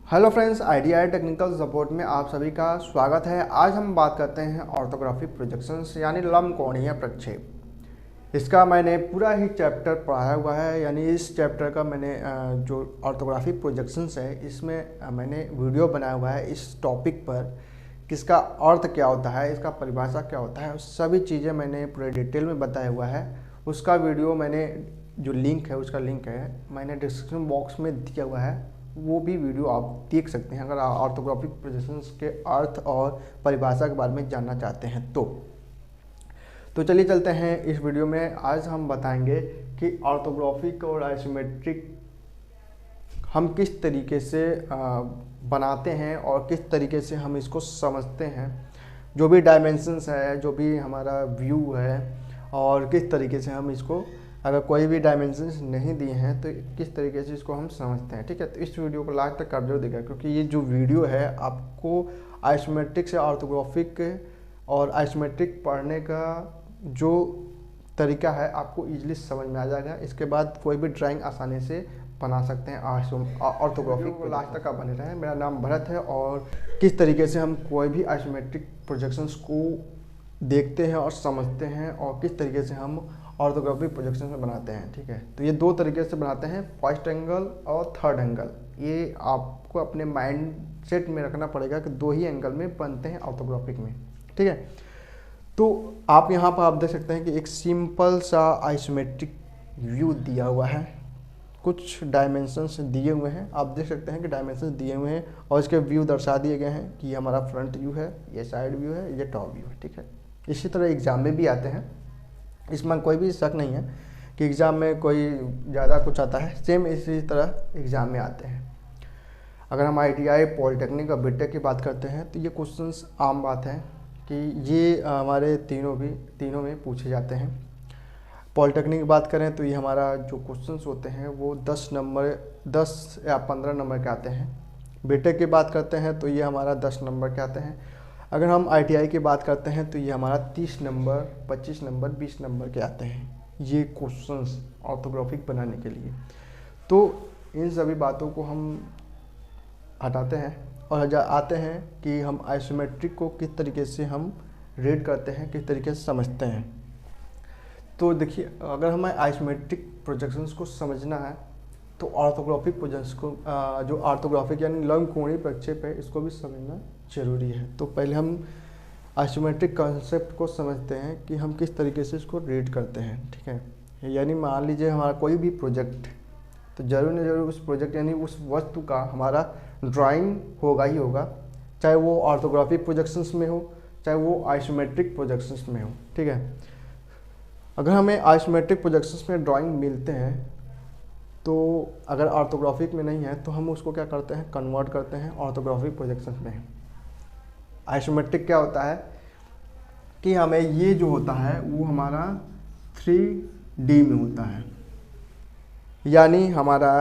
Hello friends, IDI technical support में आप सभी का स्वागत है। आज हम बात करते हैं ऑर्थोग्राफिक प्रोजेक्शंस यानी लंबकोणीय प्रक्षेप। इसका मैंने पूरा ही चैप्टर पढ़ाया हुआ है, यानी इस चैप्टर का मैंने जो ऑर्थोग्राफिक प्रोजेक्शंस है इसमें मैंने वीडियो बनाया हुआ है इस टॉपिक पर कि इसका अर्थ क्या होता है, इसका परिभाषा क्या होता है, सभी चीज़ें मैंने पूरे डिटेल में बताया हुआ है। उसका वीडियो मैंने जो लिंक है उसका लिंक है मैंने डिस्क्रिप्शन बॉक्स में दिया हुआ है, वो भी वीडियो आप देख सकते हैं अगर आप ऑर्थोग्राफिक प्रोजेक्शंस के अर्थ और परिभाषा के बारे में जानना चाहते हैं तो चलिए चलते हैं इस वीडियो में। आज हम बताएंगे कि ऑर्थोग्राफिक और आइसोमेट्रिक हम किस तरीके से बनाते हैं और किस तरीके से हम इसको समझते हैं, जो भी डायमेंशंस है, जो भी हमारा व्यू है, और किस तरीके से हम इसको, अगर कोई भी डायमेंशंस नहीं दिए हैं तो किस तरीके से इसको हम समझते हैं। ठीक है, तो इस वीडियो को लास्ट तक आप जरूर देखिए, क्योंकि ये जो वीडियो है आपको आइसोमेट्रिक से ऑर्थोग्राफिक और आइसोमेट्रिक पढ़ने का जो तरीका है आपको इजीली समझ में आ जाएगा। इसके बाद कोई भी ड्राइंग आसानी से बना सकते हैं ऑर्थोग्राफिक को। लास्ट तक आप बने रहें। मेरा नाम भरत है और किस तरीके से हम कोई भी आइसोमेट्रिक प्रोजेक्शंस को देखते हैं और समझते हैं और किस तरीके से हम ऑर्थोग्राफिक प्रोजेक्शन में बनाते हैं। ठीक है, तो ये दो तरीके से बनाते हैं, फर्स्ट एंगल और थर्ड एंगल। ये आपको अपने माइंड सेट में रखना पड़ेगा कि दो ही एंगल में बनते हैं ऑर्थोग्राफिक में। ठीक है, तो आप यहाँ पर आप देख सकते हैं कि एक सिंपल सा आइसोमेट्रिक व्यू दिया हुआ है, कुछ डायमेंशंस दिए हुए हैं। आप देख सकते हैं कि डायमेंशंस दिए हुए हैं और इसके व्यू दर्शा दिए गए हैं कि ये हमारा फ्रंट व्यू है, ये साइड व्यू है, ये टॉप व्यू है। ठीक है, इसी तरह एग्जाम में भी आते हैं, इसमें कोई भी शक नहीं है कि एग्ज़ाम में कोई ज़्यादा कुछ आता है, सेम इसी तरह एग्ज़ाम में आते हैं। अगर हम आईटीआई, पॉलिटेक्निक और बीटेक की बात करते हैं तो ये क्वेश्चंस आम बात है कि ये हमारे तीनों में पूछे जाते हैं। पॉलिटेक्निक की बात करें तो ये हमारा जो क्वेश्चंस होते हैं वो 10 या 15 नंबर के आते हैं। बीटेक की बात करते हैं तो ये हमारा 10 नंबर के आते हैं। अगर हम आईटीआई की बात करते हैं तो ये हमारा 30 नंबर, 25 नंबर, 20 नंबर के आते हैं ये क्वेश्चंस ऑर्थोग्राफिक बनाने के लिए। तो इन सभी बातों को हम हटाते हैं और आते हैं कि हम आइसोमेट्रिक को किस तरीके से हम रीड करते हैं, किस तरीके से समझते हैं। तो देखिए, अगर हमें आइसोमेट्रिक प्रोजेक्शंस को समझना है तो ऑर्थोग्राफिक प्रोजेक्शन को जो ऑर्थोग्राफिक यानी लंबकोणीय प्रक्षेप है इसको भी समझना जरूरी है। तो पहले हम आइसोमेट्रिक कॉन्सेप्ट को समझते हैं कि हम किस तरीके से इसको रीड करते हैं। ठीक है, यानी मान लीजिए हमारा कोई भी प्रोजेक्ट, तो जरूर न जरूर उस प्रोजेक्ट यानी उस वस्तु का हमारा ड्राइंग होगा ही होगा, चाहे वो ऑर्थोग्राफिक प्रोजेक्शंस में हो चाहे वो आइसोमेट्रिक प्रोजेक्शंस में हो। ठीक है, अगर हमें आइसोमेट्रिक प्रोजेक्शंस में ड्राइंग मिलते हैं तो अगर ऑर्थोग्राफिक में नहीं है तो हम उसको क्या करते हैं, कन्वर्ट करते हैं ऑर्थोग्राफिक प्रोजेक्शंस में। आइसोमेट्रिक क्या होता है कि हमें ये जो होता है वो हमारा 3D में होता है, यानी हमारा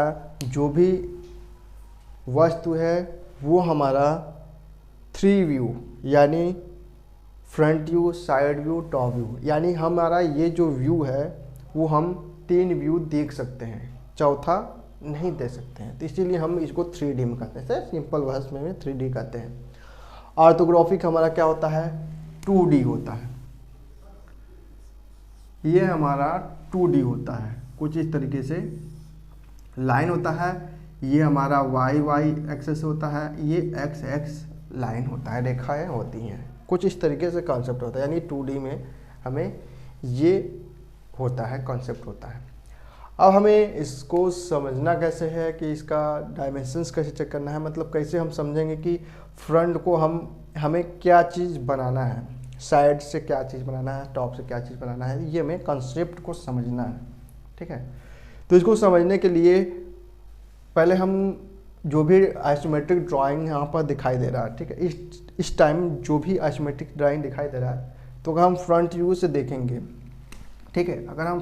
जो भी वस्तु है वो हमारा 3 व्यू यानी front view, side view, top view, यानी हमारा ये जो व्यू है वो हम 3 व्यू देख सकते हैं, चौथा नहीं दे सकते हैं। तो इसीलिए हम इसको 3D में कहते हैं, सिंपल भाषा में 3D कहते हैं। ऑर्थोग्राफिक हमारा क्या होता है, 2D होता है। ये हमारा 2D होता है, कुछ इस तरीके से लाइन होता है। ये हमारा y एक्सेस होता है, ये x लाइन होता है, रेखाएं होती हैं, कुछ इस तरीके से कॉन्सेप्ट होता है। यानी 2D में हमें ये होता है, कॉन्सेप्ट होता है। अब हमें इसको समझना कैसे है कि इसका डायमेंशंस कैसे चेक करना है, मतलब कैसे हम समझेंगे कि फ्रंट को हमें क्या चीज़ बनाना है, साइड से क्या चीज़ बनाना है, टॉप से क्या चीज़ बनाना है, ये हमें कंसेप्ट को समझना है। ठीक है, तो इसको समझने के लिए पहले हम जो भी आइसोमेट्रिक ड्राइंग यहाँ पर दिखाई दे रहा है, ठीक है, इस टाइम जो भी आइसोमेट्रिक ड्राइंग दिखाई दे रहा है तो अगर हम फ्रंट व्यू से देखेंगे, ठीक है, अगर हम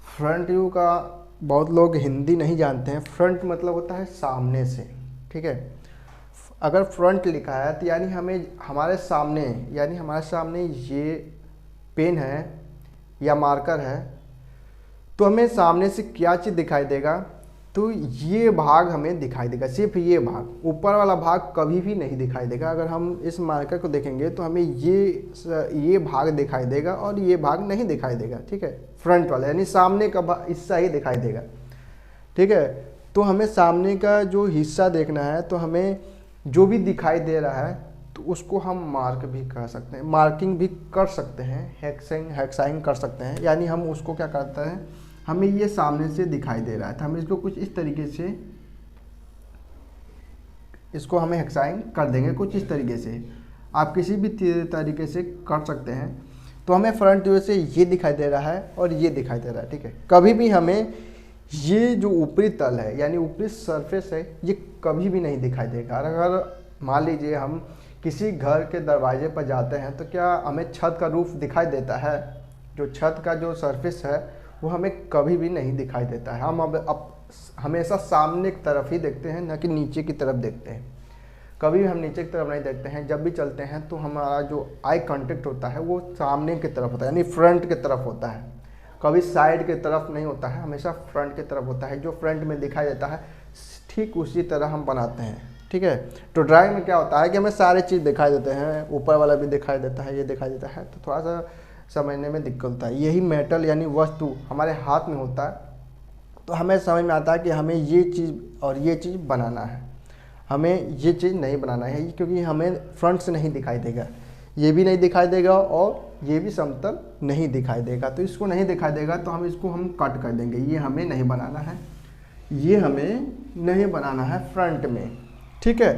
फ्रंट व्यू का बहुत लोग हिंदी नहीं जानते हैं। फ्रंट मतलब होता है सामने से। ठीक है, अगर फ्रंट लिखा है तो यानी हमारे सामने ये पेन है या मार्कर है तो हमें सामने से क्या चीज़ दिखाई देगा, तो ये भाग हमें दिखाई देगा, सिर्फ ये भाग, ऊपर वाला भाग कभी भी नहीं दिखाई देगा। अगर हम इस मार्कर को देखेंगे तो हमें ये भाग दिखाई देगा और ये भाग नहीं दिखाई देगा, ठीक है। फ्रंट वाला यानी सामने का हिस्सा ही दिखाई देगा, ठीक है। तो हमें सामने का जो हिस्सा देखना है, तो हमें जो भी दिखाई दे रहा है तो उसको हम मार्क भी कर सकते हैं, मार्किंग भी कर सकते हैं, हेक्साइंग कर सकते हैं। यानी हम उसको क्या करते हैं, हमें ये सामने से दिखाई दे रहा है तो हम इसको कुछ इस तरीके से, इसको हमें हेक्साइंग कर देंगे कुछ इस तरीके से। आप किसी भी तरीके से कर सकते हैं। तो हमें फ्रंट व्यू से ये दिखाई दे रहा है और ये दिखाई दे रहा है, ठीक है। कभी भी हमें ये जो ऊपरी तल है यानी ऊपरी सरफेस है, ये कभी भी नहीं दिखाई देगा। अगर मान लीजिए हम किसी घर के दरवाजे पर जाते हैं तो क्या हमें छत का रूफ दिखाई देता है? जो छत का जो सरफेस है वो हमें कभी भी नहीं दिखाई देता है। हम अब हमेशा सामने की तरफ ही देखते हैं, न कि नीचे की तरफ देखते हैं। कभी भी हम नीचे की तरफ नहीं देखते हैं। जब भी चलते हैं तो हमारा जो आई कांटेक्ट होता है वो सामने की तरफ होता है, यानी फ्रंट की तरफ होता है। कभी साइड की तरफ नहीं होता है, हमेशा फ्रंट की तरफ होता है। जो फ्रंट में दिखाई देता है ठीक उसी तरह हम बनाते हैं, ठीक है। तो ड्राइंग में क्या होता है कि हमें सारे चीज़ दिखाई देते हैं, ऊपर वाला भी दिखाई देता है, ये दिखाई देता है, तो थोड़ा सा समझने में दिक्कत होता है। यही मेटल यानी वस्तु हमारे हाथ में होता है तो हमें समझ में आता है कि हमें ये चीज़ और ये चीज़ बनाना है, हमें ये चीज़ नहीं बनाना है, क्योंकि हमें फ्रंट से नहीं दिखाई देगा, ये भी नहीं दिखाई देगा और ये भी समतल नहीं दिखाई देगा। तो इसको नहीं दिखाई देगा तो हम इसको कट कर देंगे। ये हमें नहीं बनाना है, ये हमें नहीं बनाना है फ्रंट में, ठीक है।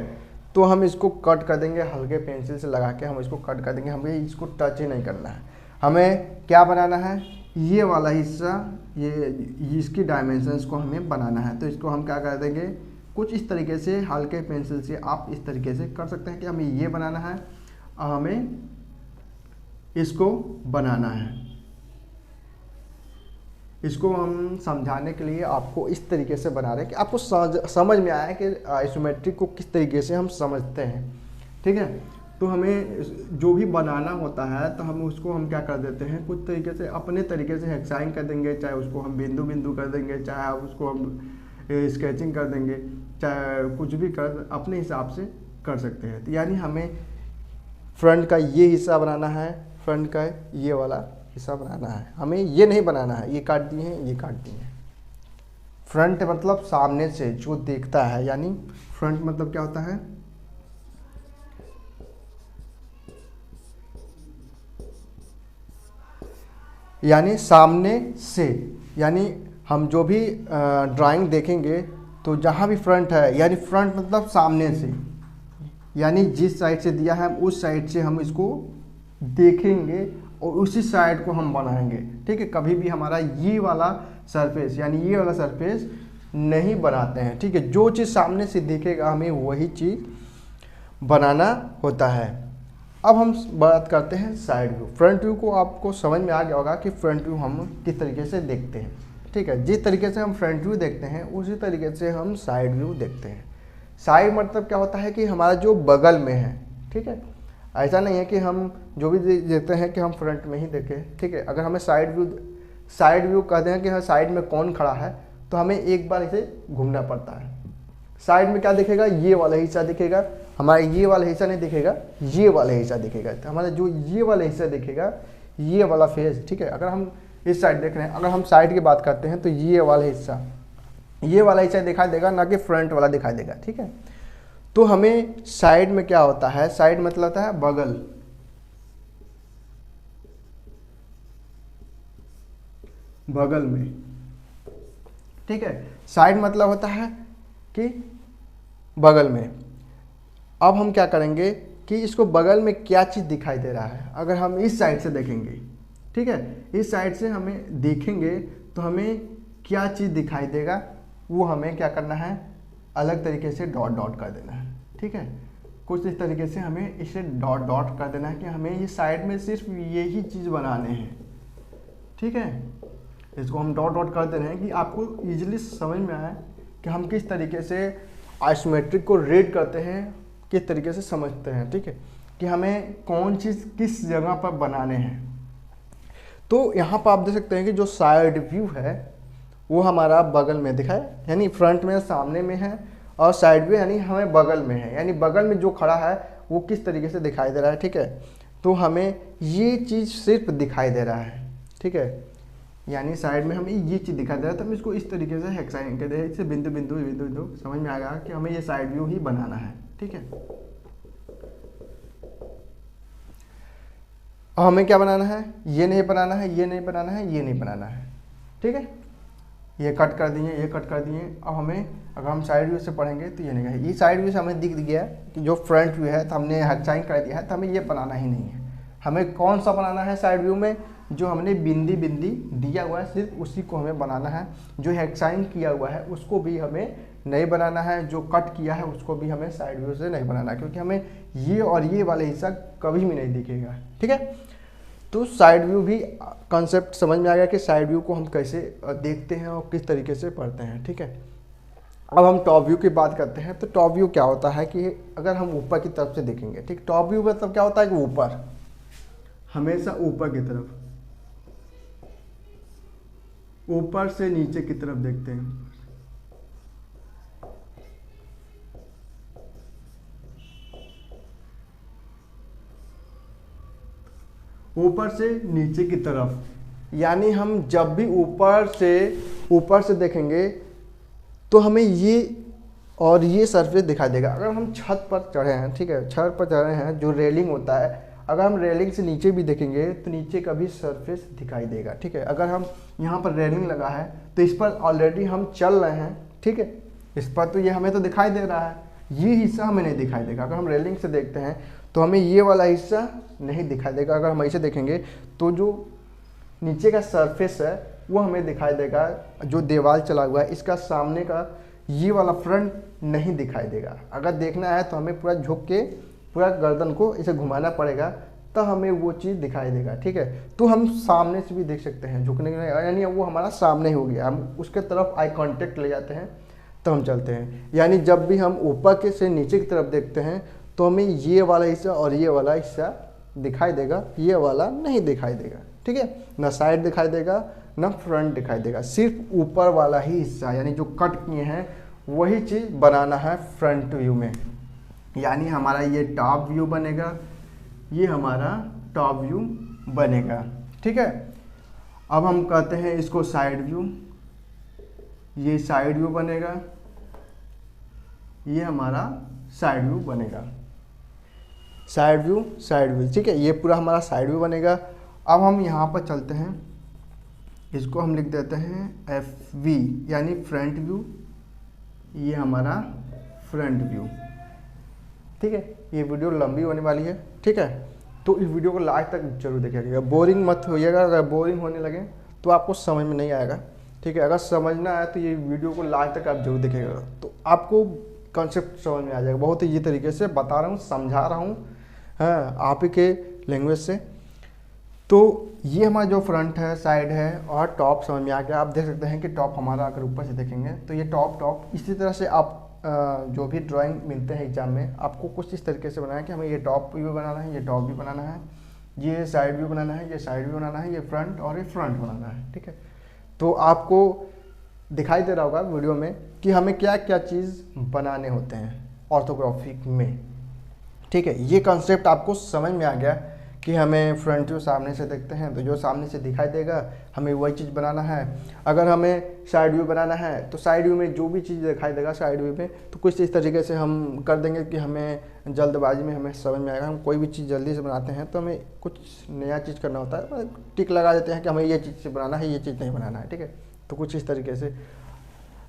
तो हम इसको कट कर देंगे, हल्के पेंसिल से लगा के हम इसको कट कर देंगे। हमें इसको टच ही नहीं करना है। हमें क्या बनाना है, ये वाला हिस्सा, ये इसकी डायमेंशंस को हमें बनाना है। तो इसको हम क्या कर देंगे, कुछ इस तरीके से हल्के पेंसिल से आप इस तरीके से कर सकते हैं कि हमें ये बनाना है और हमें इसको बनाना है। इसको हम समझाने के लिए आपको इस तरीके से बना रहे हैं कि आपको समझ में आया कि आइसोमेट्रिक को किस तरीके से हम समझते हैं, ठीक है। तो हमें जो भी बनाना होता है तो हम उसको हम क्या कर देते हैं, कुछ तरीके से अपने तरीके से हेक्साइन कर देंगे, चाहे उसको हम बिंदु बिंदु कर देंगे, चाहे आप उसको हम स्केचिंग कर देंगे, चाहे कुछ भी कर अपने हिसाब से कर सकते हैं। तो यानी हमें फ्रंट का ये हिस्सा बनाना है, फ्रंट का ये वाला हिस्सा बनाना है, हमें ये नहीं बनाना है, ये काट दिए हैं, ये काट दिए हैं। फ्रंट मतलब सामने से जो देखता है, यानी फ्रंट मतलब क्या होता है, यानी सामने से। यानी हम जो भी ड्राइंग देखेंगे तो जहाँ भी फ्रंट है, यानी फ्रंट मतलब सामने से, यानी जिस साइड से दिया है उस साइड से हम इसको देखेंगे और उसी साइड को हम बनाएंगे, ठीक है। कभी भी हमारा ये वाला सरफेस यानी ये वाला सरफेस नहीं बनाते हैं, ठीक है। जो चीज़ सामने से दिखेगा हमें वही चीज़ बनाना होता है। अब हम बात करते हैं साइड व्यू। फ्रंट व्यू को आपको समझ में आ गया होगा कि फ्रंट व्यू हम किस तरीके से देखते हैं, ठीक है। जिस तरीके से हम फ्रंट व्यू देखते हैं उसी तरीके से हम साइड व्यू देखते हैं। साइड मतलब क्या होता है कि हमारा जो बगल में है, ठीक है। ऐसा नहीं है कि हम जो भी देखते हैं कि हम फ्रंट में ही देखें, ठीक है। अगर हमें साइड व्यू कहते हैं कि हाँ साइड में कौन खड़ा है, तो हमें एक बार इसे घूमना पड़ता है। साइड में क्या दिखेगा, ये वाला हिस्सा दिखेगा, हमारा ये वाला हिस्सा नहीं दिखेगा, ये वाला हिस्सा दिखेगा। तो हमारा जो ये वाला हिस्सा दिखेगा, ये वाला फेस, ठीक है। अगर हम इस साइड देख रहे हैं, अगर हम साइड की बात करते हैं तो ये वाला हिस्सा दिखाई देगा, ना कि फ्रंट वाला दिखाई देगा, ठीक है। तो हमें साइड में क्या होता है, साइड मतलब होता है बगल, बगल में, ठीक है। साइड मतलब होता है कि बगल में। अब हम क्या करेंगे कि इसको बगल में क्या चीज़ दिखाई दे रहा है, अगर हम इस साइड से देखेंगे, ठीक है, इस साइड से हमें देखेंगे तो हमें क्या चीज़ दिखाई देगा, वो हमें क्या करना है, अलग तरीके से डॉट डॉट कर देना है, ठीक है। कुछ इस तरीके से हमें इसे डॉट डॉट कर देना है कि हमें ये साइड में सिर्फ यही चीज़ बनाने हैं, ठीक है। इसको हम डॉट डॉट कर दे रहे हैं कि आपको ईजिली समझ में आए कि हम किस तरीके से आइसोमेट्रिक को रीड करते हैं, किस तरीके से समझते हैं, ठीक है, कि हमें कौन चीज़ किस जगह पर बनाने हैं। तो यहाँ पर आप देख सकते हैं कि जो साइड व्यू है वो हमारा बगल में दिखा है, यानी फ्रंट में सामने में है, और साइड में यानी हमें बगल में है, यानी बगल में जो खड़ा है वो किस तरीके से दिखाई दे रहा है। ठीक है, तो हमें ये चीज़ सिर्फ दिखाई दे रहा है। ठीक है, यानी साइड में हमें ये चीज़ दिखाई दे रहा है, तो हम इसको इस तरीके से हेक्साइन कहते हैं, इससे बिंदु बिंदु बिंदु बिंदु समझ में आएगा कि हमें ये साइड व्यू ही बनाना है। ठीक है, अब हमें क्या बनाना है, ये नहीं बनाना है, ये नहीं बनाना है, ये नहीं बनाना है। ठीक है, ये कट कर दिए, ये कट कर दिए। अब हमें अगर हम साइड व्यू से पढ़ेंगे तो ये नहीं है, ये साइड व्यू से हमें दिख गया कि जो फ्रंट व्यू है तो हमने हेक्साइन कर दिया है, तो हमें ये बनाना ही नहीं है। हमें कौन सा बनाना है साइड व्यू में, जो हमने बिंदी बिंदी दिया हुआ है सिर्फ उसी को हमें बनाना है। जो हेक्साइन किया हुआ है उसको भी हमें नहीं बनाना है, जो कट किया है उसको भी हमें साइड व्यू से नहीं बनाना है, क्योंकि हमें ये और ये वाला हिस्सा कभी भी नहीं दिखेगा। ठीक है, तो साइड व्यू भी कॉन्सेप्ट समझ में आ गया कि साइड व्यू को हम कैसे देखते हैं और किस तरीके से पढ़ते हैं। ठीक है, अब हम टॉप व्यू की बात करते हैं। तो टॉप व्यू क्या होता है कि अगर हम ऊपर की तरफ से देखेंगे, ठीक, टॉप व्यू मतलब क्या होता है कि ऊपर, हमेशा ऊपर की तरफ, ऊपर से नीचे की तरफ देखते हैं। ऊपर से नीचे की तरफ, यानी हम जब भी ऊपर से देखेंगे तो हमें ये और ये सरफेस दिखाई देगा। अगर हम छत पर चढ़े हैं, ठीक है, छत पर चढ़े हैं, जो रेलिंग होता है, अगर हम रेलिंग से नीचे भी देखेंगे तो नीचे का भी सरफेस दिखाई देगा। ठीक है, अगर हम यहाँ पर रेलिंग लगा है तो इस पर ऑलरेडी हम चल रहे हैं। ठीक है, इस पर तो ये हमें तो दिखाई दे रहा है, ये हिस्सा हमें नहीं दिखाई देगा। अगर हम रेलिंग से देखते हैं तो हमें ये वाला हिस्सा नहीं दिखाई देगा। अगर हम ऐसे देखेंगे तो जो नीचे का सरफेस है वो हमें दिखाई देगा, जो दीवार चला हुआ है इसका सामने का ये वाला फ्रंट नहीं दिखाई देगा। अगर देखना है तो हमें पूरा झुक के पूरा गर्दन को इसे घुमाना पड़ेगा, तब हमें वो चीज़ दिखाई देगा। ठीक है, तो हम सामने से भी देख सकते हैं, झुकने के, यानी वो हमारा सामने हो गया, हम उसके तरफ आई कांटेक्ट ले जाते हैं तो हम चलते हैं। यानी जब भी हम ऊपर के से नीचे की तरफ देखते हैं तो हमें ये वाला हिस्सा और ये वाला हिस्सा दिखाई देगा, ये वाला नहीं दिखाई देगा। ठीक है, ना साइड दिखाई देगा ना फ्रंट दिखाई देगा, सिर्फ ऊपर वाला ही हिस्सा, यानी जो कट किए हैं वही चीज़ बनाना है फ्रंट व्यू में। यानी हमारा ये टॉप व्यू बनेगा, ये हमारा टॉप व्यू बनेगा। ठीक है, अब हम कहते हैं इसको साइड व्यू, ये साइड व्यू बनेगा, ये हमारा साइड व्यू बनेगा, साइड व्यू साइड व्यू। ठीक है, ये पूरा हमारा साइड व्यू बनेगा। अब हम यहाँ पर चलते हैं, इसको हम लिख देते हैं FV, यानी फ्रंट व्यू, ये हमारा फ्रंट व्यू। ठीक है, ये वीडियो लंबी होने वाली है। ठीक है, तो इस वीडियो को लास्ट तक जरूर देखिएगा, बोरिंग मत होइएगा। अगर बोरिंग होने लगे तो आपको समझ में नहीं आएगा। ठीक है, अगर समझना है तो ये वीडियो को लास्ट तक आप जरूर देखिएगा, तो आपको कॉन्सेप्ट समझ में आ जाएगा। बहुत ही ये तरीके से बता रहा हूँ, समझा रहा हूँ, हाँ, आप ही के लैंग्वेज से। तो ये हमारा जो फ्रंट है, साइड है और टॉप समझ में आ गया। आप देख सकते हैं कि टॉप हमारा अगर ऊपर से देखेंगे तो ये टॉप इसी तरह से आप जो भी ड्राइंग मिलते हैं एग्जाम में, आपको कुछ इस तरीके से बनाना है कि हमें ये टॉप व्यू बनाना है, ये टॉप व्यू बनाना है, ये साइड व्यू बनाना है, ये साइड व्यू बनाना है, ये फ्रंट और ये फ्रंट बनाना है। ठीक है, तो आपको दिखाई दे रहा होगा वीडियो में कि हमें क्या क्या चीज़ बनाने होते हैं ऑर्थोग्राफिक में। ठीक है, ये कॉन्सेप्ट आपको समझ में आ गया कि हमें फ्रंट व्यू सामने से देखते हैं तो जो सामने से दिखाई देगा हमें वही चीज़ बनाना है। अगर हमें साइड व्यू बनाना है तो साइड व्यू में जो भी चीज़ दिखाई देगा साइड व्यू में, तो कुछ इस तरीके से हम कर देंगे कि हमें जल्दबाजी में हमें समझ में आएगा। हम कोई भी चीज़ जल्दी से बनाते हैं तो हमें कुछ नया चीज़ करना होता है, टिक लगा देते हैं कि हमें ये चीज़ से बनाना है, ये चीज़ नहीं बनाना है। ठीक है, तो कुछ इस तरीके से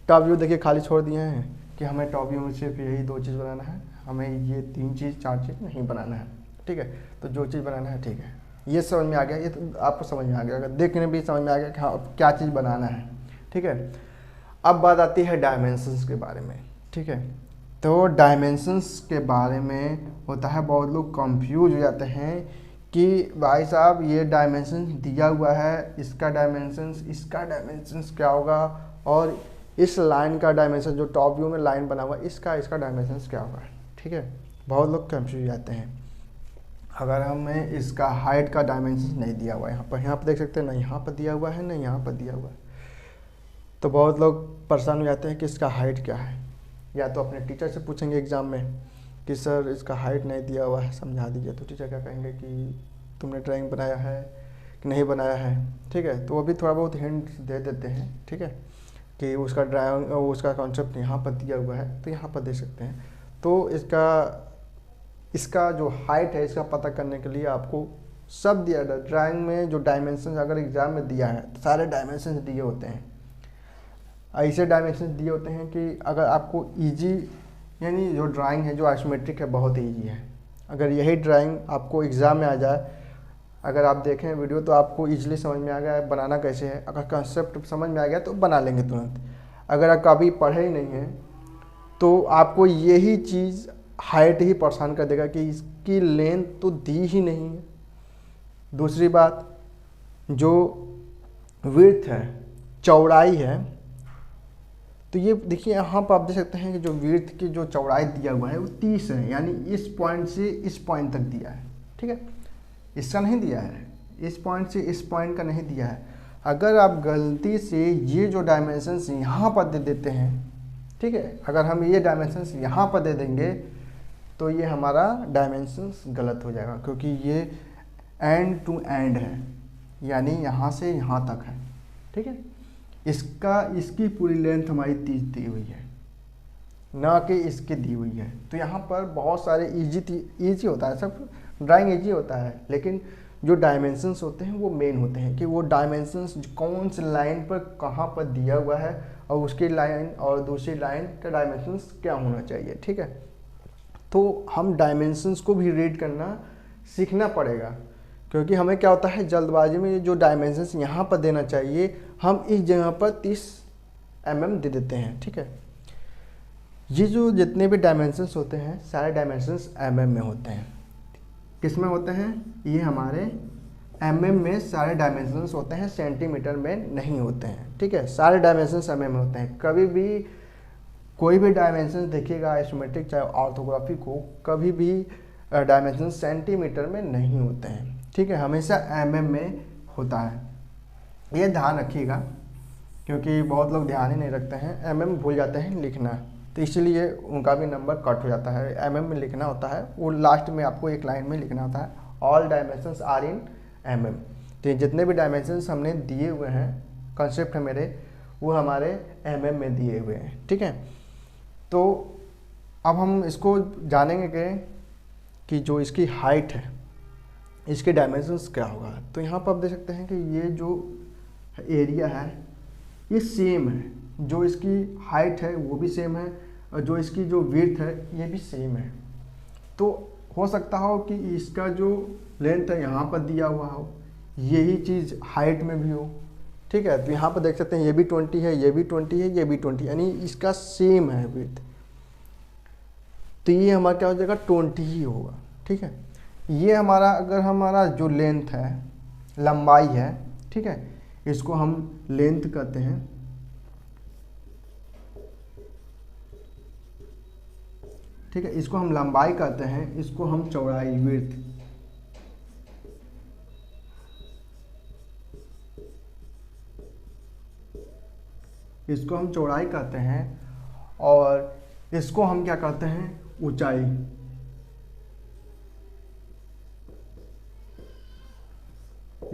टॉप व्यू देखिए खाली छोड़ दिए हैं कि हमें टॉप व्यू में सिर्फ यही 2 चीज़ बनाना है, हमें ये 3 चीज़ 4 चीज़ नहीं बनाना है। ठीक है, तो जो चीज़ बनाना है, ठीक है, ये समझ में आ गया, ये तो आपको समझ में आ गया, अगर देखने भी समझ में आ गया कि हाँ क्या चीज़ बनाना है। ठीक है, अब बात आती है डायमेंशंस के बारे में। ठीक है, तो डायमेंशंस के बारे में होता है, बहुत लोग कंफ्यूज हो जाते हैं कि भाई साहब ये डायमेंशन दिया हुआ है, इसका डायमेंशंस क्या होगा, और इस लाइन का डायमेंशन जो टॉप व्यू में लाइन बना हुआ है इसका डायमेंशंस क्या होगा। ठीक है, बहुत लोग कंफ्यूज हो जाते हैं। अगर हमें इसका हाइट का डायमेंशन नहीं दिया हुआ है, यहाँ पर देख सकते हैं, ना यहाँ पर दिया हुआ है ना यहाँ पर दिया हुआ है, तो बहुत लोग परेशान हो जाते हैं कि इसका हाइट क्या है, या तो अपने टीचर से पूछेंगे एग्ज़ाम में कि सर इसका हाइट नहीं दिया हुआ है, समझा दीजिए। तो टीचर क्या कहेंगे कि तुमने ड्राइंग बनाया है कि नहीं बनाया है, ठीक है। तो वो भी थोड़ा बहुत हिंट दे देते हैं, ठीक है, कि उसका ड्राइंग उसका कॉन्सेप्ट यहाँ पर दिया हुआ है तो यहाँ पर दे सकते हैं। तो इसका जो हाइट है इसका पता करने के लिए आपको सब दिया था ड्राइंग में। जो डायमेंशन अगर एग्ज़ाम में दिया है तो सारे डायमेंशन दिए होते हैं, ऐसे डायमेंशन दिए होते हैं कि अगर आपको इजी, यानी जो ड्राइंग है जो आइसोमेट्रिक है बहुत इजी है। अगर यही ड्राइंग आपको एग्ज़ाम में आ जाए, अगर आप देखें वीडियो तो आपको इजीली समझ में आ गया बनाना कैसे है। अगर कंसेप्ट समझ में आ गया तो बना लेंगे तुरंत। अगर आप कभी पढ़े ही नहीं हैं तो आपको यही चीज़ हाइट ही परेशान कर देगा कि इसकी लेंथ तो दी ही नहीं है। दूसरी बात, जो विड्थ है, चौड़ाई है, तो ये देखिए यहाँ पर आप देख सकते हैं कि जो विड्थ की जो चौड़ाई दिया हुआ है वो 30 है, यानी इस पॉइंट से इस पॉइंट तक दिया है, ठीक है। इसका नहीं दिया है, इस पॉइंट से इस पॉइंट का नहीं दिया है। अगर आप गलती से ये जो डायमेंशंस यहाँ पर दे देते हैं, ठीक है, अगर हम ये डायमेंशंस यहाँ पर दे देंगे तो ये हमारा डायमेंशंस गलत हो जाएगा, क्योंकि ये एंड टू एंड है, यानी यहाँ से यहाँ तक है, ठीक है। इसकी पूरी लेंथ हमारी 30 दी हुई है, ना कि इसकी दी हुई है। तो यहाँ पर बहुत सारे इजी होता है, सब ड्राइंग इजी होता है, लेकिन जो डायमेंशंस होते हैं वो मेन होते हैं कि वो डायमेंशंस कौन सी लाइन पर कहाँ पर दिया हुआ है और उसकी लाइन और दूसरी लाइन का डायमेंशंस क्या होना चाहिए, ठीक है। तो हम डायमेंशंस को भी रीड करना सीखना पड़ेगा, क्योंकि हमें क्या होता है जल्दबाजी में जो डायमेंशंस यहाँ पर देना चाहिए हम इस जगह पर 30 mm दे देते हैं, ठीक है। ये जो जितने भी डायमेंशंस होते हैं सारे डायमेंशंस mm में होते हैं। किस में होते हैं? ये हमारे mm में सारे डायमेंशंस होते हैं, सेंटीमीटर में नहीं होते हैं, ठीक है। सारे डायमेंशंस mm में होते हैं। कभी भी कोई भी डायमेंशन देखिएगा आइसोमेट्रिक चाहे ऑर्थोग्राफी को, कभी भी डायमेंशन सेंटीमीटर में नहीं होते हैं, ठीक है, हमेशा mm में होता है। ये ध्यान रखिएगा, क्योंकि बहुत लोग ध्यान ही नहीं रखते हैं, mm भूल जाते हैं लिखना, तो इसलिए उनका भी नंबर कट हो जाता है। mm में लिखना होता है, वो लास्ट में आपको एक लाइन में लिखना होता है, all dimensions are in mm। तो जितने भी डायमेंशंस हमने दिए हुए हैं, कंसेप्ट है मेरे, वो हमारे mm में दिए हुए हैं, ठीक है। तो अब हम इसको जानेंगे कि जो इसकी हाइट है इसके डायमेंशंस क्या होगा। तो यहाँ पर आप देख सकते हैं कि ये जो एरिया है ये सेम है, जो इसकी हाइट है वो भी सेम है और जो इसकी जो विड्थ है ये भी सेम है। तो हो सकता हो कि इसका जो लेंथ है यहाँ पर दिया हुआ हो, यही चीज़ हाइट में भी हो, ठीक है। तो यहाँ पर देख सकते हैं ये भी 20 है, ये भी 20 है, ये भी 20, यानी इसका सेम है विड्थ। तो ये हमारा क्या हो जाएगा 20 ही होगा, ठीक है। ये हमारा अगर हमारा जो लेंथ है, लंबाई है, ठीक है, इसको हम लेंथ कहते हैं, ठीक है, इसको हम लंबाई कहते हैं, इसको हम चौड़ाई विड्थ, इसको हम चौड़ाई कहते हैं, और इसको हम क्या कहते हैं ऊंचाई।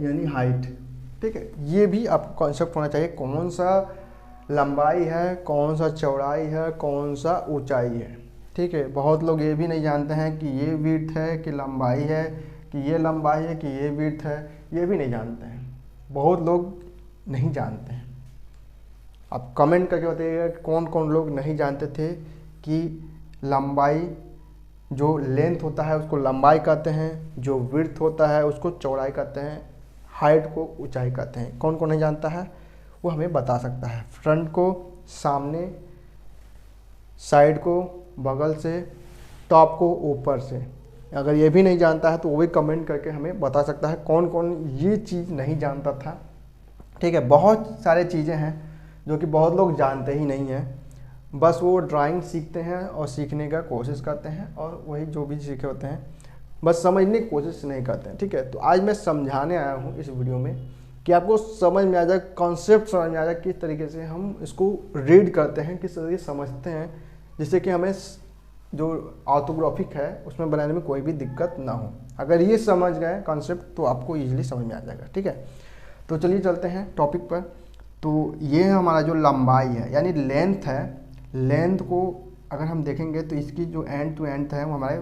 यानी हाइट, ठीक है। ये भी आपको कॉन्सेप्ट होना चाहिए, कौन सा लंबाई है, कौन सा चौड़ाई है, कौन सा ऊंचाई है, ठीक है। बहुत लोग ये भी नहीं जानते हैं कि ये विड्थ है कि लंबाई है, कि ये लंबाई है कि ये विड्थ है, ये भी नहीं जानते हैं, बहुत लोग नहीं जानते हैं। आप कमेंट करके बताइएगा कौन कौन लोग नहीं जानते थे कि लंबाई जो लेंथ होता है उसको लंबाई कहते हैं, जो विड्थ होता है उसको चौड़ाई कहते हैं, हाइट को ऊंचाई कहते हैं। कौन कौन नहीं जानता है वो हमें बता सकता है। फ्रंट को, सामने, साइड को, बगल से, टॉप को, ऊपर से। अगर ये भी नहीं जानता है तो वो भी कमेंट करके हमें बता सकता है कौन कौन ये चीज़ नहीं जानता था, ठीक है। बहुत सारे चीज़ें हैं जो कि बहुत लोग जानते ही नहीं हैं, बस वो ड्राइंग सीखते हैं और सीखने का कोशिश करते हैं, और वही जो भी सीखे होते हैं बस समझने की कोशिश नहीं करते हैं, ठीक है। तो आज मैं समझाने आया हूँ इस वीडियो में कि आपको समझ में आ जाए, कॉन्सेप्ट समझ में आ जाए, किस तरीके से हम इसको रीड करते हैं, किस तरीके से समझते हैं, जिससे कि हमें जो ऑर्थोग्राफिक है उसमें बनाने में कोई भी दिक्कत ना हो। अगर ये समझ गए कॉन्सेप्ट तो आपको ईजिली समझ में आ जाएगा। ठीक है, तो चलिए चलते हैं टॉपिक पर। तो ये हमारा जो लंबाई है यानी लेंथ है, लेंथ को अगर हम देखेंगे तो इसकी जो एंड टू एंड है वो हमारे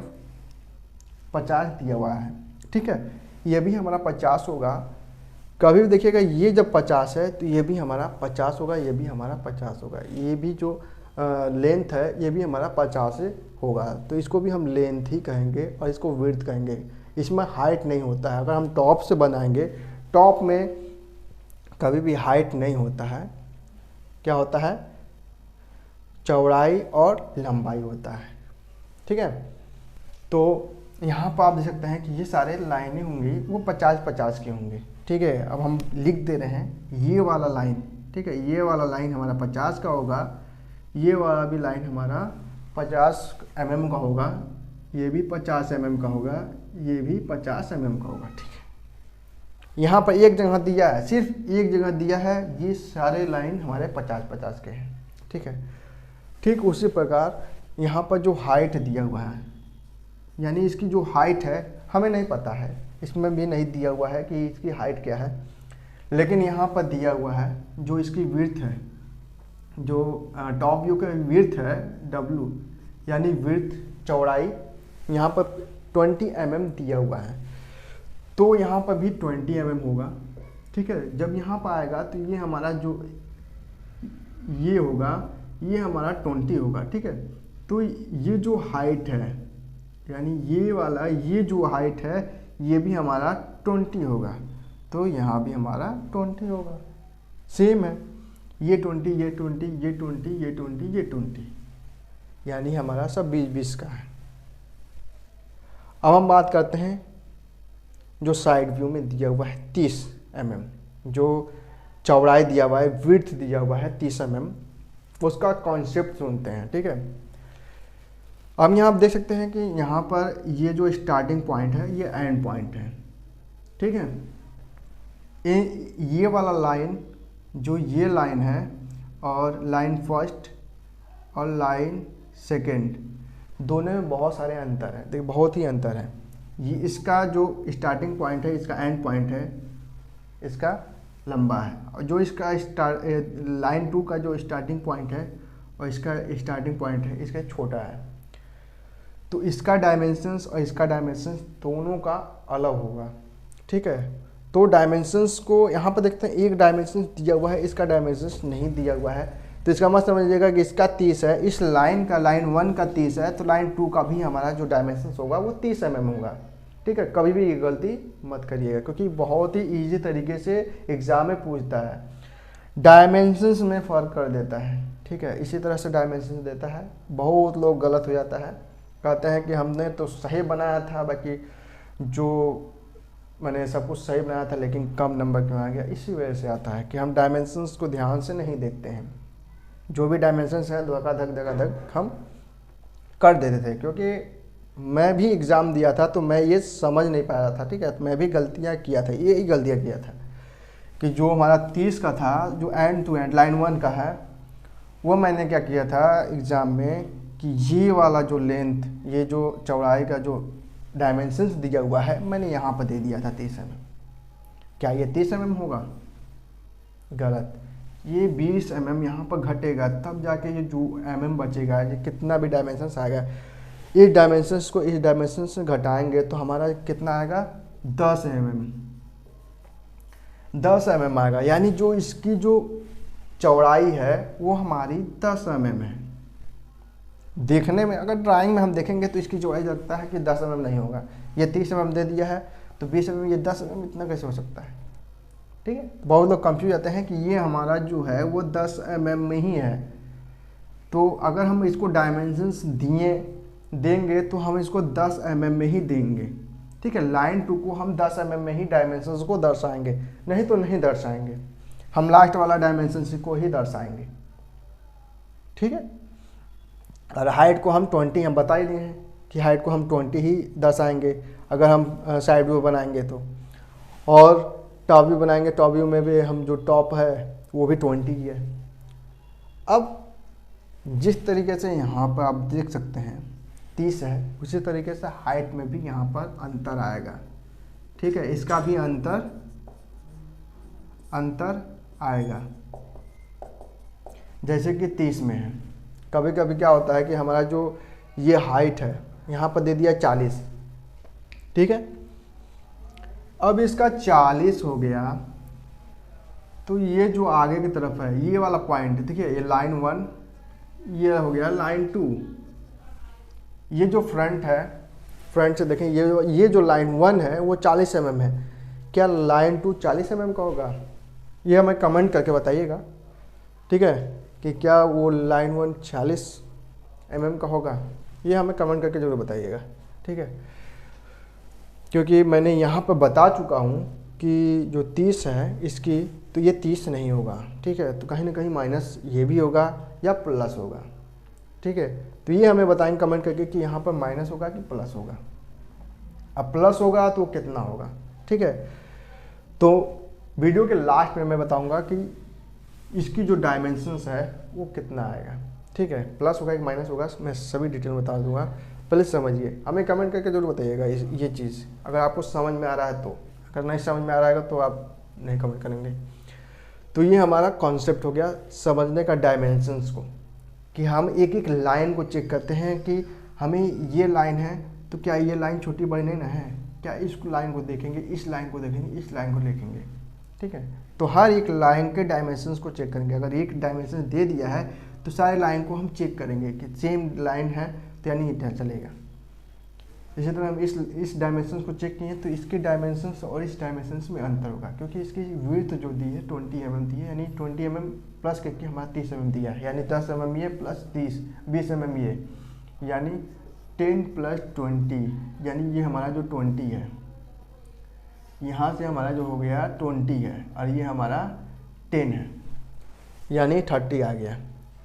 50 दिया हुआ है। ठीक है, ये भी हमारा 50 होगा। कभी भी देखिएगा ये जब 50 है तो ये भी हमारा 50 होगा, ये भी हमारा 50 होगा, ये भी जो लेंथ है ये भी हमारा 50 होगा। तो इसको भी हम लेंथ ही कहेंगे और इसको विड्थ कहेंगे। इसमें हाइट नहीं होता है। अगर हम टॉप से बनाएंगे, टॉप में कभी भी हाइट नहीं होता है। क्या होता है? चौड़ाई और लंबाई होता है। ठीक है, तो यहाँ पर आप देख सकते हैं कि ये सारे लाइनें होंगी वो 50-50 की होंगी। ठीक है, अब हम लिख दे रहे हैं ये वाला लाइन। ठीक है, ये वाला लाइन हमारा 50 का होगा, ये वाला भी लाइन हमारा 50 mm का होगा, ये भी 50 mm का होगा, ये भी 50 mm का होगा। ठीक है, यहाँ पर एक जगह दिया है, सिर्फ एक जगह दिया है, ये सारे लाइन हमारे 50-50 के हैं। ठीक है, ठीक उसी प्रकार यहाँ पर जो हाइट दिया हुआ है, यानी इसकी जो हाइट है हमें नहीं पता है, इसमें भी नहीं दिया हुआ है कि इसकी हाइट क्या है, लेकिन यहाँ पर दिया हुआ है जो इसकी विड्थ है, जो टॉप व्यू का विड्थ है W, यानी विड्थ चौड़ाई यहाँ पर 20 mm दिया हुआ है, तो यहाँ पर भी 20 mm होगा। ठीक है, जब यहाँ पर आएगा तो ये हमारा जो ये होगा ये हमारा 20 होगा। ठीक है, तो ये जो हाइट है यानी ये वाला ये जो हाइट है ये भी हमारा 20 होगा, तो यहाँ भी हमारा 20 होगा। सेम है, ये 20 ये 20 ये 20 ये 20 ये 20, यानी हमारा सब 20-20 का है। अब हम बात करते हैं जो साइड व्यू में दिया हुआ है 30 mm, जो चौड़ाई दिया हुआ है, विड्थ दिया हुआ है 30 mm, उसका कॉन्सेप्ट सुनते हैं। ठीक है, अब यहाँ आप देख सकते हैं कि यहाँ पर ये जो स्टार्टिंग पॉइंट है ये एंड पॉइंट है। ठीक है, ये वाला लाइन जो ये लाइन है और लाइन फर्स्ट और लाइन सेकंड दोनों में बहुत सारे अंतर है। देखिए बहुत ही अंतर है। ये इसका जो स्टार्टिंग पॉइंट है, इसका एंड पॉइंट है, इसका लंबा है, और जो इसका लाइन 2 का जो स्टार्टिंग पॉइंट है और इसका स्टार्टिंग पॉइंट है इसका छोटा है। तो इसका डायमेंशंस और इसका डायमेंशंस दोनों का अलग होगा। ठीक है, तो डायमेंशंस को यहाँ पर देखते हैं, एक डायमेंशन दिया हुआ है, इसका डायमेंशंस नहीं दिया हुआ है, तो इसका मतलब समझिएगा कि इसका 30 है, इस लाइन का लाइन 1 का 30 है, तो लाइन 2 का भी हमारा जो डायमेंशंस होगा वो 30 mm होगा। ठीक है, कभी भी ये गलती मत करिएगा क्योंकि बहुत ही ईजी तरीके से एग्जाम में पूछता है, डायमेंशंस में फ़र्क कर देता है। ठीक है, इसी तरह से डायमेंशंस देता है। बहुत लोग गलत हो जाता है, कहते हैं कि हमने तो सही बनाया था, बाकी जो मैंने सब कुछ सही बनाया था लेकिन कम नंबर क्यों आ गया। इसी वजह से आता है कि हम डायमेंशंस को ध्यान से नहीं देखते हैं। जो भी डायमेंशंस हैं धक हम कर देते थे, क्योंकि मैं भी एग्ज़ाम दिया था तो मैं ये समझ नहीं पाया था। ठीक है, तो मैं भी गलतियाँ किया था, ये ही गलतियाँ किया था कि जो हमारा 30 का था, जो एंड टू एंड लाइन 1 का है, वो मैंने क्या किया था एग्ज़ाम में कि ये वाला जो लेंथ, ये जो चौड़ाई का जो डायमेंशंस दिया हुआ है मैंने यहाँ पर दे दिया था 30 mm। क्या ये 30 mm होगा? गलत, ये 20 mm यहाँ पर घटेगा, तब जाके ये जो mm बचेगा, ये कितना भी डायमेंशंस आएगा, इस डायमेंशंस को इस डायमेंशन से घटाएंगे तो हमारा कितना आएगा? 10 mm। 10 mm आएगा, यानी जो इसकी जो चौड़ाई है वो हमारी 10 mm है। देखने में अगर ड्राइंग में हम देखेंगे तो इसकी चौड़ाई लगता है कि 10 mm नहीं होगा, ये 30 mm दे दिया है तो 20 mm, ये 10 mm, इतना कैसे हो सकता है? ठीक है, बहुत लोग कंफ्यूज जाते हैं कि ये हमारा जो है वो 10 mm में ही है। तो अगर हम इसको डायमेंशंस देंगे तो हम इसको 10 mm में ही देंगे। ठीक है, लाइन 2 को हम 10 mm में ही डायमेंशंस को दर्शाएंगे, नहीं तो नहीं दर्शाएंगे, हम लास्ट वाला डायमेंशन को ही दर्शाएंगे। ठीक है, और हाइट को हम 20 हम बता ही दिए हैं कि हाइट को हम 20 ही दर्शाएंगे अगर हम साइड व्यू बनाएंगे तो। और टॉप व्यू बनाएंगे, टॉप व्यू में भी हम जो टॉप है वो भी 20 की है। अब जिस तरीके से यहाँ पर आप देख सकते हैं 30 है, उसी तरीके से हाइट में भी यहाँ पर अंतर आएगा। ठीक है, इसका भी अंतर आएगा। जैसे कि 30 में है, कभी कभी क्या होता है कि हमारा जो ये हाइट है यहाँ पर दे दिया 40, ठीक है। अब इसका 40 हो गया, तो ये जो आगे की तरफ है ये वाला पॉइंट, देखिए ये लाइन 1, ये हो गया लाइन 2। ये जो फ्रंट है, फ्रंट से देखें ये जो लाइन 1 है वो 40 mm है। क्या लाइन 2 40 mm का होगा? ये हमें कमेंट करके बताइएगा, ठीक है, कि क्या वो लाइन 1 40 mm का होगा। ये हमें कमेंट करके ज़रूर बताइएगा, ठीक है। क्योंकि मैंने यहाँ पर बता चुका हूँ कि जो 30 है इसकी, तो ये 30 नहीं होगा, ठीक है। तो कहीं ना कहीं माइनस ये भी होगा या प्लस होगा, ठीक है। तो ये हमें बताएंगे कमेंट करके कि यहाँ पर माइनस होगा कि प्लस होगा। अब प्लस होगा तो कितना होगा, ठीक है। तो वीडियो के लास्ट में मैं बताऊँगा कि इसकी जो डायमेंशंस है वो कितना आएगा, ठीक है। प्लस होगा कि माइनस होगा, मैं सभी डिटेल बता दूंगा। पहले समझिए, हमें कमेंट करके जरूर बताइएगा ये चीज़, अगर आपको समझ में आ रहा है तो। अगर नहीं समझ में आ रहा है तो आप नहीं कमेंट करेंगे। तो ये हमारा कॉन्सेप्ट हो गया समझने का डायमेंशंस को, कि हम एक एक लाइन को चेक करते हैं कि हमें ये लाइन है तो क्या ये लाइन छोटी बड़ी नहीं ना है, क्या इस लाइन को देखेंगे, इस लाइन को देखेंगे, इस लाइन को देखेंगे, ठीक है। तो हर एक लाइन के डायमेंशंस को चेक करेंगे। अगर एक डायमेंशन दे दिया है तो सारे लाइन को हम चेक करेंगे कि सेम लाइन है तो यानी इतना चलेगा। इसी तरह हम इस डायमेंशंस को चेक किए तो इसके डायमेंशंस और इस डायमेंशंस में अंतर होगा, क्योंकि इसकी विड्थ जो दी है 20 mm दी है, यानी 20 mm प्लस करके हमारा 30 mm दिया है, यानी 10 mm ये प्लस 20 mm ये, यानी 10 + 20, यानी ये हमारा जो 20 है, यहाँ से हमारा जो हो गया 20 है, और ये हमारा 10 है, यानी 30 आ गया।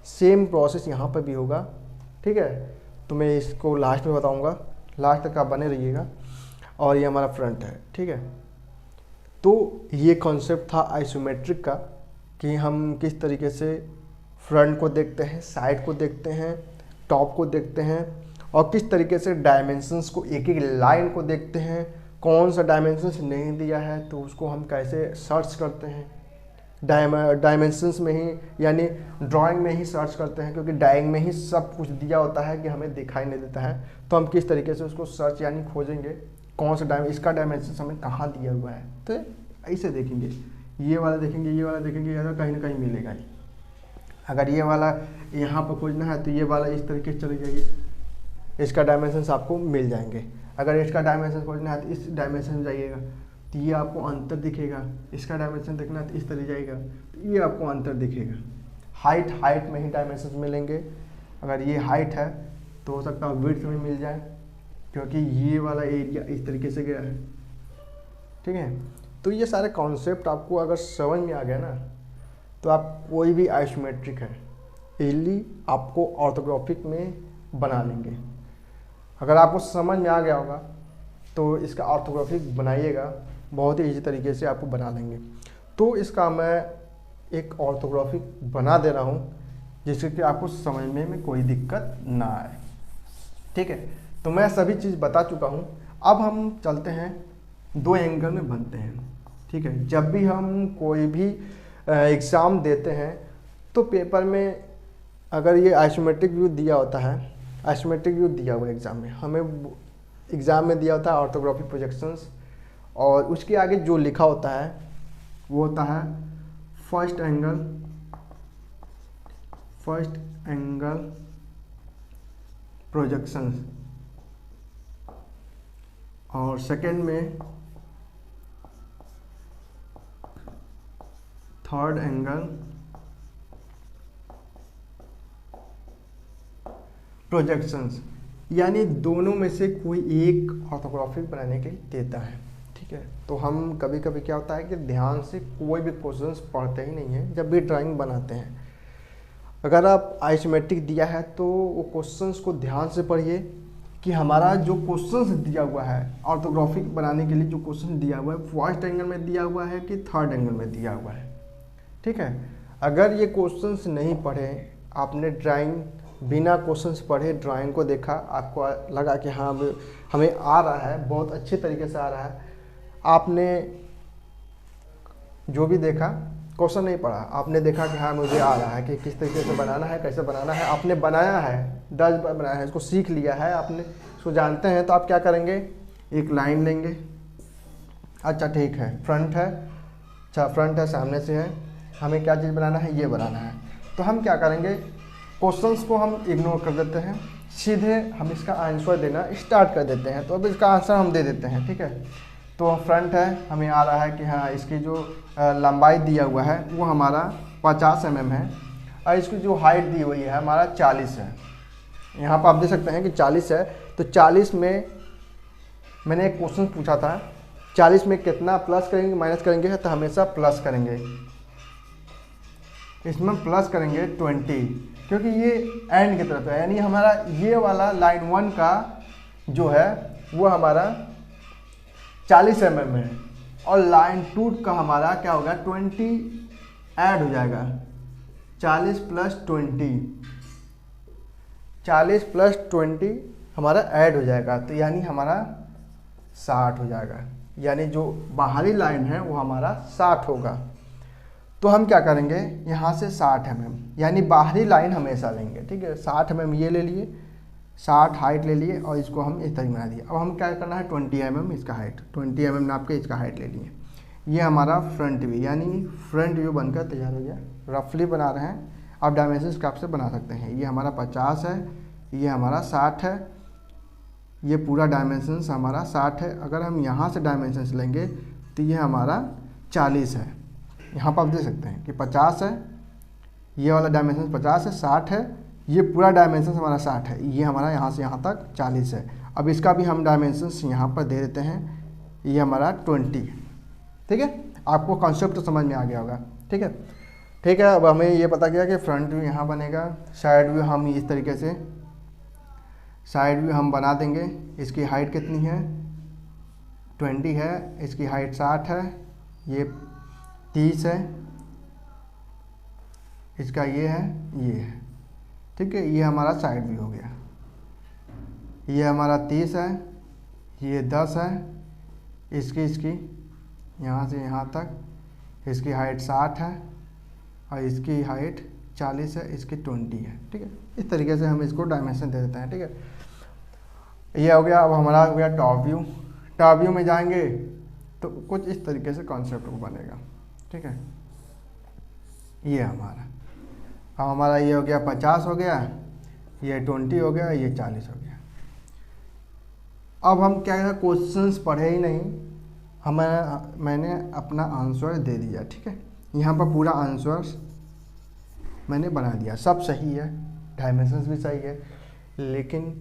सेम प्रोसेस यहाँ पर भी होगा, ठीक है। तो मैं इसको लास्ट में बताऊँगा, लास्ट तक आप बने रहिएगा। और ये हमारा फ्रंट है, ठीक है। तो ये कॉन्सेप्ट था आइसोमेट्रिक का, कि हम किस तरीके से फ्रंट को देखते हैं, साइड को देखते हैं, टॉप को देखते हैं, और किस तरीके से डायमेंशंस को एक एक लाइन को देखते हैं। कौन सा डायमेंशंस नहीं दिया है तो उसको हम कैसे सर्च करते हैं, डायमेंशंस में ही, यानी ड्राइंग में ही सर्च करते हैं, क्योंकि ड्राइंग में ही सब कुछ दिया होता है कि हमें दिखाई नहीं देता है। तो हम किस तरीके से उसको सर्च यानी खोजेंगे, कौन सा इसका डायमेंशंस हमें कहाँ दिया हुआ है, तो ऐसे देखेंगे। ये वाला देखेंगे, ये वाला देखेंगे, या कहीं ना कहीं मिलेगा ही। अगर ये वाला यहाँ पर खोजना है तो ये वाला इस तरीके से चले जाइए, इसका डायमेंशंस आपको मिल जाएंगे। अगर इसका डायमेंशन खोजना है तो इस डायमेंशन में जाइएगा तो ये आपको अंतर दिखेगा। इसका डायमेंशन देखना है तो इस तरह जाइएगा तो ये आपको अंतर दिखेगा। हाइट में ही डायमेंशन मिलेंगे। अगर ये हाइट है तो हो सकता है विड्थ में मिल जाए, क्योंकि ये वाला एरिया इस तरीके से गया है, ठीक है। तो ये सारे कॉन्सेप्ट आपको अगर समझ में आ गया ना, तो आप कोई भी आइसोमेट्रिक है इजीली आपको ऑर्थोग्राफिक में बना लेंगे। अगर आपको समझ में आ गया होगा तो इसका ऑर्थोग्राफिक बनाइएगा, बहुत ही ईजी तरीके से आपको बना लेंगे। तो इसका मैं एक ऑर्थोग्राफिक बना दे रहा हूँ जिससे कि आपको समझने में कोई दिक्कत ना आए, ठीक है। तो मैं सभी चीज़ बता चुका हूँ। अब हम चलते हैं 2 एंगल में बनते हैं, ठीक है। जब भी हम कोई भी एग्ज़ाम देते हैं तो पेपर में अगर ये आइसोमेट्रिक व्यू दिया होता है, आइसोमेट्रिक व्यू दिया हुआ एग्ज़ाम में, हमें एग्ज़ाम में दिया होता है ऑर्थोग्राफिक प्रोजेक्शंस, और उसके आगे जो लिखा होता है वो होता है फर्स्ट एंगल प्रोजेक्शंस, और सेकंड में थर्ड एंगल प्रोजेक्शंस, यानी दोनों में से कोई एक ऑर्थोग्राफिक बनाने के लिए देता है, ठीक है। तो हम कभी कभी क्या होता है कि ध्यान से कोई भी क्वेश्चंस पढ़ते ही नहीं हैं जब भी ड्राइंग बनाते हैं। अगर आप आइसोमेट्रिक दिया है तो वो क्वेश्चंस को ध्यान से पढ़िए कि हमारा जो क्वेश्चन दिया हुआ है ऑर्थोग्राफिक बनाने के लिए जो क्वेश्चन दिया हुआ है फर्स्ट एंगल में दिया हुआ है कि थर्ड एंगल में दिया हुआ है। ठीक है, अगर ये क्वेश्चंस नहीं पढ़े, आपने ड्राइंग बिना क्वेश्चंस पढ़े ड्राइंग को देखा, आपको लगा कि हाँ हमें आ रहा है, बहुत अच्छे तरीके से आ रहा है, आपने जो भी देखा क्वेश्चन नहीं पढ़ा, आपने देखा कि हाँ मुझे आ रहा है कि किस तरीके से बनाना है, कैसे बनाना है, आपने बनाया है 10 बार बनाया है, इसको सीख लिया है, आपने इसको जानते हैं, तो आप क्या करेंगे, एक लाइन लेंगे। अच्छा ठीक है, फ्रंट है, अच्छा फ्रंट है, सामने से है, हमें क्या चीज़ बनाना है, ये बनाना है। तो हम क्या करेंगे, क्वेश्चंस को हम इग्नोर कर देते हैं, सीधे हम इसका आंसर देना स्टार्ट कर देते हैं। तो अब इसका आंसर हम दे देते हैं। ठीक है, तो फ्रंट है, हमें आ रहा है कि हाँ इसकी जो लंबाई दिया हुआ है वो हमारा 50 mm है, और इसकी जो हाइट दी हुई है हमारा 40 है। यहाँ पर आप देख सकते हैं कि 40 है, तो 40 में मैंने एक क्वेश्चन पूछा था, 40 में कितना प्लस करेंगे माइनस करेंगे, तो हमेशा प्लस करेंगे, इसमें प्लस करेंगे 20, क्योंकि ये एंड की तरफ है, यानी हमारा ये वाला लाइन 1 का जो है वो हमारा 40 mm है, और लाइन 2 का हमारा क्या होगा 20 ऐड हो जाएगा, 40 + 20, 40 + 20 हमारा ऐड हो जाएगा, तो यानी हमारा 60 हो जाएगा, यानी जो बाहरी लाइन है वो हमारा 60 होगा। तो हम क्या करेंगे, यहाँ से 60 mm, यानी बाहरी लाइन हमेशा लेंगे। ठीक है, 60 mm ये ले लिए, 60 हाइट ले लिए, और इसको हम इस तरीके बना दिए। अब हम क्या करना है, 20 mm इसका हाइट, 20 mm नाप के इसका हाइट ले लिए। ये हमारा फ्रंट व्यू, यानी फ्रंट व्यू बनकर तैयार हो गया। रफली बना रहे हैं, आप डायमेंशन के आपसे बना सकते हैं। ये हमारा 50 है, ये हमारा 60 है, ये पूरा डायमेंशन हमारा 60 है। अगर हम यहाँ से डायमेंशन लेंगे तो ये हमारा 40 है। यहाँ पर आप देख सकते हैं कि 50 है, ये वाला डायमेंशन 50 है, 60 है, ये पूरा डायमेंशन हमारा 60 है, ये हमारा यहाँ से यहाँ तक 40 है। अब इसका भी हम डायमेंशन यहाँ पर दे देते हैं, ये हमारा 20। ठीक है, आपको कॉन्सेप्ट तो समझ में आ गया होगा। ठीक है, ठीक है, अब हमें ये पता गया कि फ्रंट व्यू यहाँ बनेगा, साइड व्यू हम इस तरीके से साइड व्यू हम बना देंगे। इसकी हाइट कितनी है, 20 है, इसकी हाइट 60 है, ये 30 है, इसका ये है, ये है। ठीक है, ये हमारा साइड व्यू हो गया। ये हमारा 30 है, ये 10 है, इसकी यहाँ से यहाँ तक, इसकी हाइट 60 है, और इसकी हाइट 40 है, इसकी 20 है। ठीक है, इस तरीके से हम इसको डायमेंशन दे देते हैं। ठीक है, ये हो गया। अब हमारा हो गया टॉप व्यू। टॉप व्यू में जाएंगे तो कुछ इस तरीके से कॉन्सेप्ट बनेगा। ठीक है, ये हमारा, अब हमारा ये हो गया 50 हो गया, ये 20 हो गया, ये 40 हो गया। अब हम क्या है, क्वेश्चंस पढ़े ही नहीं, मैंने अपना आंसर दे दिया। ठीक है, यहाँ पर पूरा आंसर मैंने बना दिया, सब सही है, डायमेंशंस भी सही है, लेकिन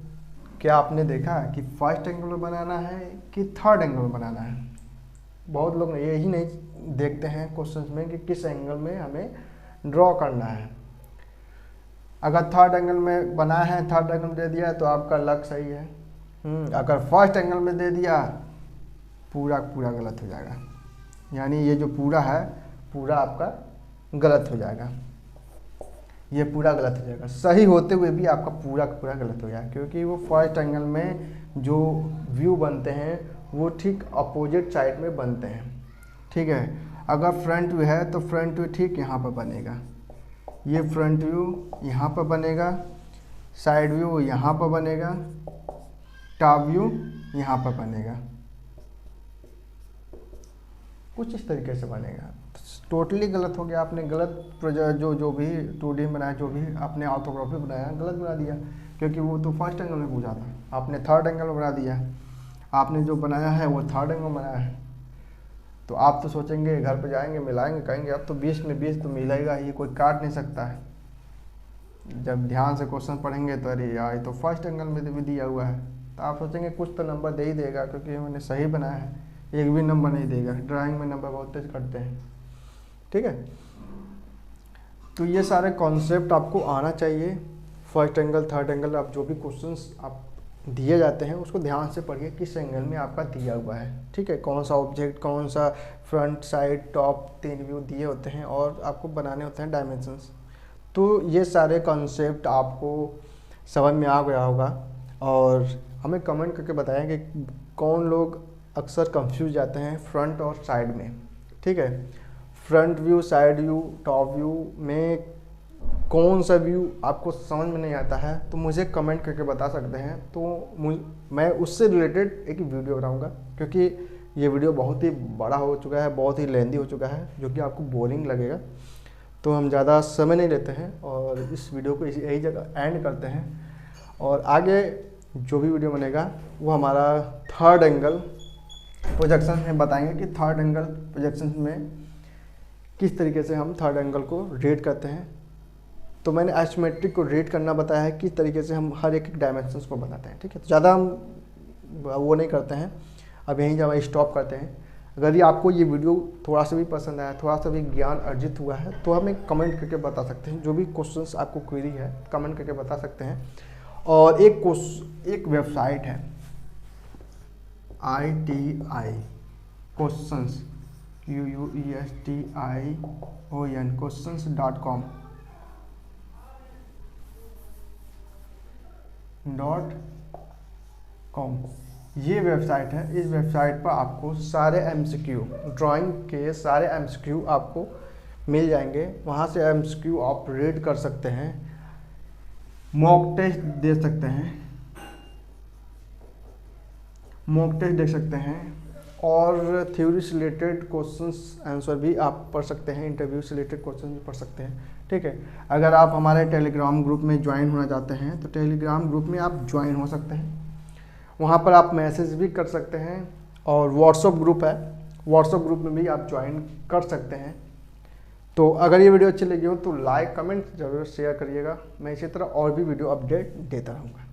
क्या आपने देखा कि फर्स्ट एंगल में बनाना है कि थर्ड एंगल में बनाना है? बहुत लोग यही नहीं देखते हैं क्वेश्चंस में कि किस एंगल में हमें ड्रॉ करना है। अगर थर्ड एंगल में बना है, थर्ड एंगल में दे दिया तो आपका लक सही है। अगर फर्स्ट एंगल में दे दिया, पूरा गलत हो जाएगा, यानी ये जो पूरा है पूरा आपका गलत हो जाएगा, ये पूरा गलत हो जाएगा। सही होते हुए भी आपका पूरा गलत हो जाएगा, क्योंकि वो फर्स्ट एंगल में जो व्यू बनते हैं वो ठीक अपोजिट साइड में बनते हैं। ठीक है, अगर फ्रंट व्यू है तो फ्रंट व्यू ठीक यहाँ पर बनेगा, ये फ्रंट व्यू यहाँ पर बनेगा, साइड व्यू यहाँ पर बनेगा, टॉप व्यू यहाँ पर बनेगा, कुछ इस तरीके से बनेगा। टोटली गलत हो गया, आपने गलत जो भी 2D बनाया, जो भी आपने ऑर्थोग्राफी बनाया गलत बना दिया, क्योंकि वो तो फर्स्ट एंगल में पूछा था, आपने थर्ड एंगल में बना दिया। आपने जो बनाया है वो थर्ड एंगल में बनाया है, तो आप तो सोचेंगे, घर पे जाएंगे मिलाएंगे, कहेंगे अब तो 20 में 20 तो मिलेगा, ये कोई काट नहीं सकता है। जब ध्यान से क्वेश्चन पढ़ेंगे तो अरे यार ये तो फर्स्ट एंगल में भी दिया हुआ है, तो आप सोचेंगे कुछ तो नंबर दे ही देगा, क्योंकि मैंने सही बनाया है, एक भी नंबर नहीं देगा। ड्राइंग में नंबर बहुत तेज करते हैं। ठीक है, तो ये सारे कॉन्सेप्ट आपको आना चाहिए। फर्स्ट एंगल, थर्ड एंगल, आप जो भी क्वेश्चंस आप दिए जाते हैं उसको ध्यान से पढ़िए किस एंगल में आपका दिया हुआ है, ठीक है। कौन सा ऑब्जेक्ट, कौन सा फ्रंट, साइड, टॉप, 3 व्यू दिए होते हैं और आपको बनाने होते हैं डायमेंशंस। तो ये सारे कॉन्सेप्ट आपको समझ में आ गया होगा। और हमें कमेंट करके बताएं कि कौन लोग अक्सर कंफ्यूज जाते हैं फ्रंट और साइड में, ठीक है। Front view, side view, top view में कौन सा व्यू आपको समझ में नहीं आता है तो मुझे कमेंट करके बता सकते हैं। तो मैं उससे रिलेटेड एक वीडियो बनाऊंगा, क्योंकि ये वीडियो बहुत ही बड़ा हो चुका है, बहुत ही लेंदी हो चुका है, जो कि आपको बोरिंग लगेगा। तो हम ज़्यादा समय नहीं लेते हैं और इस वीडियो को यही जगह एंड करते हैं। और आगे जो भी वीडियो बनेगा वो हमारा थर्ड एंगल प्रोजेक्शन में बताएंगे कि थर्ड एंगल प्रोजेक्शन में किस तरीके से हम थर्ड एंगल को रेट करते हैं। तो मैंने आइसोमेट्रिक को रेट करना बताया है किस तरीके से हम हर एक डायमेंशंस को बताते हैं, ठीक है। तो ज़्यादा हम वो नहीं करते हैं, अब यहीं जब स्टॉप करते हैं। अगर ये आपको ये वीडियो थोड़ा सा भी पसंद आया, थोड़ा सा भी ज्ञान अर्जित हुआ है तो हमें कमेंट करके बता सकते हैं। जो भी क्वेश्चंस आपको क्वेरी है कमेंट करके बता सकते हैं। और एक वेबसाइट है ITI क्वेश्चंस questions.com ये वेबसाइट है। इस वेबसाइट पर आपको सारे MCQ, ड्राइंग के सारे MCQ आपको मिल जाएंगे। वहाँ से MCQ आप रीड कर सकते हैं, मॉक टेस्ट दे सकते हैं, मॉक टेस्ट देख सकते हैं और थ्योरी से रिलेटेड क्वेश्चंस आंसर भी आप पढ़ सकते हैं, इंटरव्यू से रिलेटेड क्वेश्चन भी पढ़ सकते हैं, ठीक है। अगर आप हमारे टेलीग्राम ग्रुप में ज्वाइन होना चाहते हैं तो टेलीग्राम ग्रुप में आप ज्वाइन हो सकते हैं। वहाँ पर आप मैसेज भी कर सकते हैं और व्हाट्सएप ग्रुप है, व्हाट्सएप ग्रुप में भी आप ज्वाइन कर सकते हैं। तो अगर ये वीडियो अच्छी लगी हो तो लाइक, कमेंट जरूर शेयर करिएगा। मैं इसी तरह और भी वीडियो अपडेट देता रहूँगा।